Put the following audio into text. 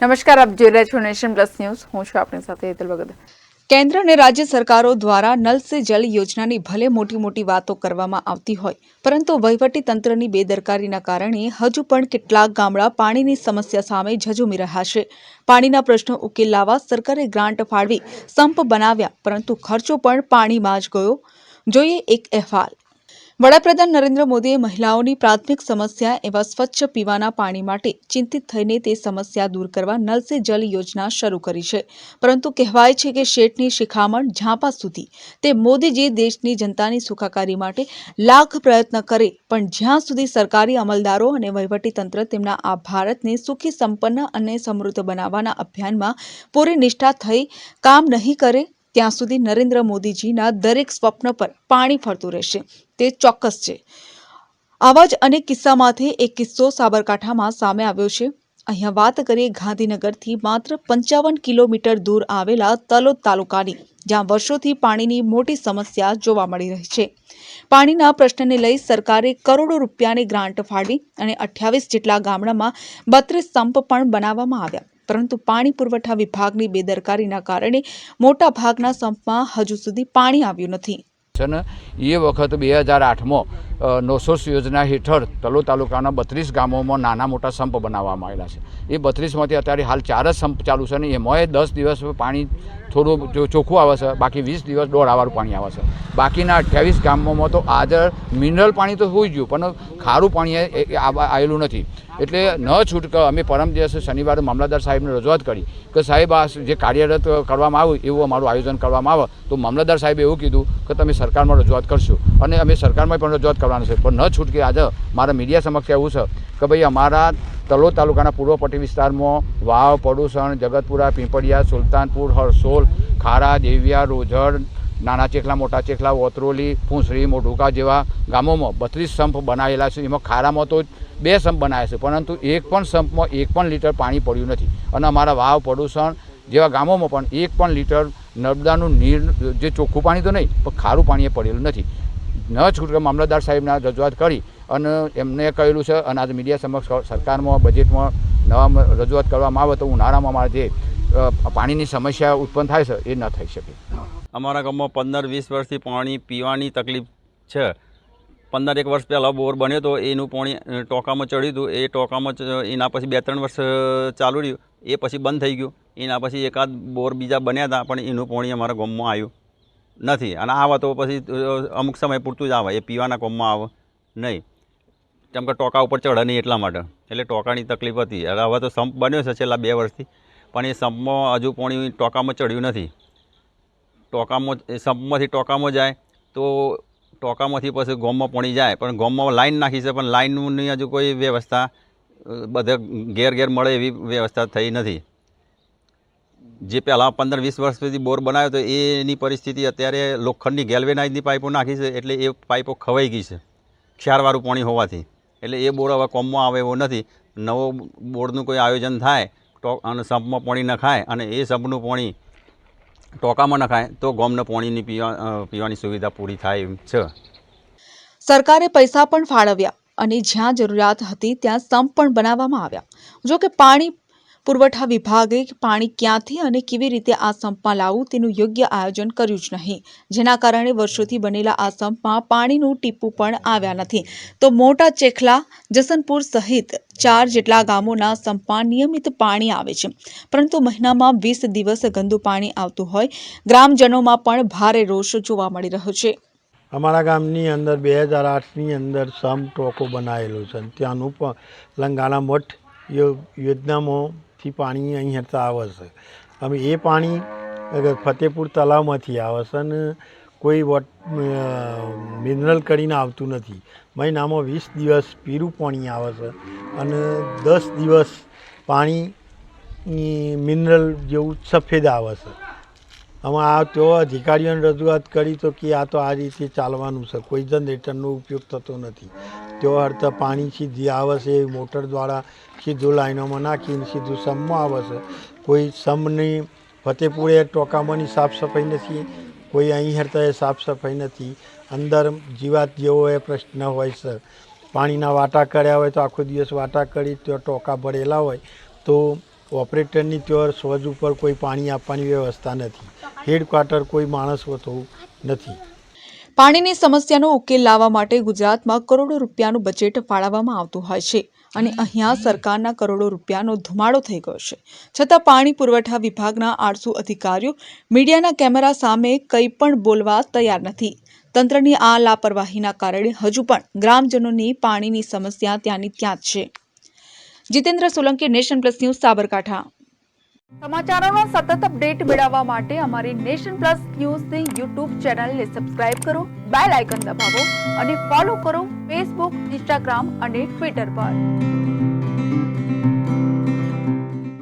નમસ્કાર, આપ જોઈ રહ્યા છો નેશન પ્લસ ન્યૂઝ। હું છું આપની સાથે હેતલ ભગત। કેન્દ્ર અને રાજ્ય સરકારો દ્વારા નલ સે જલ યોજનાની ભલે મોટી વાતો કરવામાં આવતી હોય, પરંતુ વહીવટી તંત્રની બેદરકારીના કારણે હજુ પણ કેટલાક ગામડા પાણીની સમસ્યા સામે ઝઝૂમી રહ્યા છે। પાણીના પ્રશ્નો ઉકેલ લાવવા સરકારે ગ્રાન્ટ ફાળવી સંપ બનાવ્યા, પરંતુ ખર્ચો પણ પાણીમાં જ ગયો। જોઈએ એક અહેવાલ। વડાપ્રધાન નરેન્દ્ર મોદીએ મહિલાઓની પ્રાથમિક સમસ્યા એવા સ્વચ્છ પીવાના પાણી માટે ચિંતિત થઈને તે સમસ્યા દૂર કરવા નલ સે જલ યોજના શરૂ કરી છે, પરંતુ કહેવાય છે કે શેઠની શિખામણ ઝાંપા સુધી। તે મોદીજી દેશની જનતાની સુખાકારી માટે લાખ પ્રયત્ન કરે, પણ જ્યાં સુધી સરકારી અમલદારો અને વહીવટીતંત્ર તેમના આ ભારતને સુખી, સંપન્ન અને સમૃદ્ધ બનાવવાના અભિયાનમાં પૂરી નિષ્ઠા થઈ કામ નહીં કરે, ત્યાં સુધી નરેન્દ્ર મોદીજીના દરેક સ્વપ્ન પર પાણી ફરતું રહેશે, તે ચોક્કસ છે। આવા જ અનેક કિસ્સામાંથી એક કિસ્સો સાબરકાંઠામાં સામે આવ્યો છે। અહીંયા વાત કરીએ ગાંધીનગરથી માત્ર 55 કિલોમીટર દૂર આવેલા તલોદ તાલુકાની, જ્યાં વર્ષોથી પાણીની મોટી સમસ્યા જોવા મળી રહી છે। પાણીના પ્રશ્નને લઈ સરકારે કરોડો રૂપિયાની ગ્રાન્ટ ફાળવી અને 28 જેટલા ગામડામાં 32 સંપ પણ બનાવવામાં આવ્યા, પરંતુ પાણી પુરવઠા વિભાગની બેદરકારીના કારણે મોટા ભાગના સંપમાં હજુ સુધી પાણી આવ્યું નથી। એ વખત 2008માં નોસોસ યોજના હેઠળ તલોદ તાલુકાના 32 ગામોમાં નાના મોટા સંપ બનાવવામાં આવેલા છે। એ 32માંથી અત્યારે હાલ 4 જ સંપ ચાલુ છે, અને એમાંય 10 દિવસ પાણી થોડું ચોખ્ખું આવે છે, બાકી 20 દિવસ દોઢાવાળું પાણી આવે છે। બાકીના 28 ગામોમાં તો આજે મિનરલ પાણી તો હોઈ ગયું, પણ ખારું પાણી આવેલું નથી। એટલે ન છૂટકે અમે પરમ દિવસે શનિવારે મામલતદાર સાહેબને રજૂઆત કરી કે સાહેબ આ જે કાર્યરત કરવામાં આવે એવું અમારું આયોજન કરવામાં આવે, તો મામલતદાર સાહેબે એવું કીધું કે તમે સરકારમાં રજૂઆત કરશો, અને અમે સરકારમાં પણ રજૂઆત કરવાની છે। પણ ન છૂટકે આજે મારા મીડિયા સમક્ષ એવું છે કે ભાઈ અમારા તલોદ તાલુકાના પૂર્વ પટ્ટી વિસ્તારમાં વાવ, પડુસણ, જગતપુરા, પીંપળિયા, સુલતાનપુર, હરસોલ, ખારા, દેવિયા, રોજડ, નાના ચેખલા, મોટા ચેખલા, ઓતરોલી, પૂંસરી, મોઢુકા જેવા ગામોમાં 32 સંપ બનાવેલા છે। એમાં ખારામાં તો 2 સંપ બનાવ્યા છે, પરંતુ એક પણ સંપમાં 1 પણ લીટર પાણી પડ્યું નથી, અને અમારા વાવ, પડુસણ જેવા ગામોમાં પણ 1 પણ લીટર નર્મદાનું નીર, જે ચોખ્ખું પાણી તો નહીં પણ ખારું પાણી એ પડેલું નથી। ન છૂટકે મામલતદાર સાહેબને રજૂઆત કરી અને એમને કહેલું છે, અને આજે મીડિયા સમક્ષ સરકારમાં બજેટમાં નવા રજૂઆત કરવામાં આવે તો ઉનાળામાં અમારે જે પાણીની સમસ્યા ઉત્પન્ન થાય છે એ ન થઈ શકે। અમારા ગામમાં 15-20 વર્ષથી પાણી પીવાની તકલીફ છે। 15 વર્ષ પહેલાં બોર બન્યો હતો, એનું પાણી ટોકામાં ચડ્યું હતું, એ ટોકામાં એના પછી 2-3 વર્ષ ચાલુ રહ્યું, એ પછી બંધ થઈ ગયું। એના પછી એકાદ બોર બીજા બન્યા હતા, પણ એનું પાણી અમારા ગામમાં આવ્યું નથી, અને આવે તો પછી અમુક સમય પૂરતું જ આવે, એ પીવાના ગામમાં આવે નહીં, કેમ કે ટોકા ઉપર ચડે નહીં એટલા માટે, એટલે ટોકાની તકલીફ હતી। હવે તો સંપ બન્યો છે છેલ્લા 2 વર્ષથી, પણ એ સંપમાં હજુ પાણી ટોકામાં ચડ્યું નથી। ટોકામાં સંપમાંથી ટોકામાં જાય તો ટોકામાંથી પછી ગામમાં પાણી જાય, પણ ગામમાં લાઈન નાખી છે, પણ લાઈનની હજુ કોઈ વ્યવસ્થા બધે ઘેર મળે એવી વ્યવસ્થા થઈ નથી। જે પહેલાં 15-20 વર્ષ સુધી બોર બનાવ્યો હતો એની પરિસ્થિતિ અત્યારે લોખંડની ગેલ્વેનાઇઝની પાઇપો નાખી છે, એટલે એ પાઇપો ખવાઈ ગઈ છે ક્ષારવાળું પાણી હોવાથી, એટલે એ બોર હવે કોમમાં આવે એવો નથી। નવો બોરનું કોઈ આયોજન થાય અને સંપમાં પાણી નખાય, અને એ સંપનું પાણી ટોકામાં નખાય તો ગામને પાણીની પીવાની સુવિધા પૂરી થાય એમ છે। સરકારે પૈસા પણ ફાળવ્યા અને જ્યાં જરૂરિયાત હતી ત્યાં સંપ પણ બનાવવામાં આવ્યા। જો કે પાણી પુરવઠા વિભાગે પાણી ક્યાંથી અને કેવી રીતે આ સંપમાં લાવવું તેનું યોગ્ય આયોજન કર્યું જ નહીં, જેના કારણે વર્ષોથી બનેલા આ સંપમાં પાણીનું ટીપું પણ આવ્યા નથી। તો મોટા ચેખલા, જસનપુર સહિત 4 જેટલા ગામોના સંપમાં નિયમિત પાણી આવે છે, પરંતુ મહિનામાં 20 દિવસ ગંદુ પાણી આવતું હોય ગ્રામજનોમાં પણ ભારે રોષ જોવા મળી રહ્યો છે। અમારા ગામની અંદર 2008ની અંદર સંપ ટોકો બનાવેલો છે, ત્યાંનું પણ લંગાણા મઠ યોજનામાંથી પાણી અહીં આવે છે। અમે એ પાણી ફતેપુર તલાવમાંથી આવે છે, અને કોઈ મિનરલ કરીને આવતું નથી। મહિનામાં 20 દિવસ પીરું પાણી આવે છે, અને 10 દિવસ પાણી મિનરલ જેવું સફેદ આવે છે। અમે આ તો અધિકારીઓને રજૂઆત કરી તો કે આ તો આ રીતે ચાલવાનું છે, કોઈ જનરેટરનો ઉપયોગ થતો નથી, તેઓ અર્થ પાણી સીધી આવે છે એ મોટર દ્વારા સીધું લાઈનોમાં નાખીને સીધું સંપમાં આવે છે। કોઈ સંપની ફતેપુરે ટોકામાંની સાફ સફાઈ નથી, કોઈ અહીં હરતા સાફ સફાઈ નથી, અંદર જીવાત જેવો એ પ્રશ્ન હોય છે। પાણીના વાટા કર્યા હોય તો આખો દિવસ વાટા કરી તો ટોકા ભરેલા હોય તો ઓપરેટરની ત્યાં સ્વજ ઉપર કોઈ પાણી આપવાની વ્યવસ્થા નથી. હેડક્વાર્ટર કોઈ માણસ હોતો નથી. પાણીની સમસ્યાનો ઉકેલ લાવવા માટે ગુજરાતમાં કરોડો રૂપિયાનું બજેટ ફાળવવામાં આવતું હોય છે અને અહીંયા સરકારના કરોડો રૂપિયાનો ધુમાડો થઈ ગયો છે. છતાં પાણી પુરવઠા વિભાગના 800 અધિકારીઓ મીડિયાના કેમેરા સામે કંઈ પણ બોલવા તૈયાર નથી. તંત્રની આ લાપરવાહીના કારણે હજુ પણ ગ્રામજનોની પાણીની સમસ્યા ત્યાંની ત્યાં જ છે. Jitendra Solanki, Nation Plus News, Sabarkantha. સમાચારોનો સતત અપડેટ મેળવવા માટે અમારી નેશન પ્લસ ન્યૂઝની યુટ્યુબ ચેનલને સબસ્ક્રાઇબ કરો, બેલ આઇકન દબાવો અને ફોલો કરો ફેસબુક, ઇન્સ્ટાગ્રામ અને ટ્વિટર પર.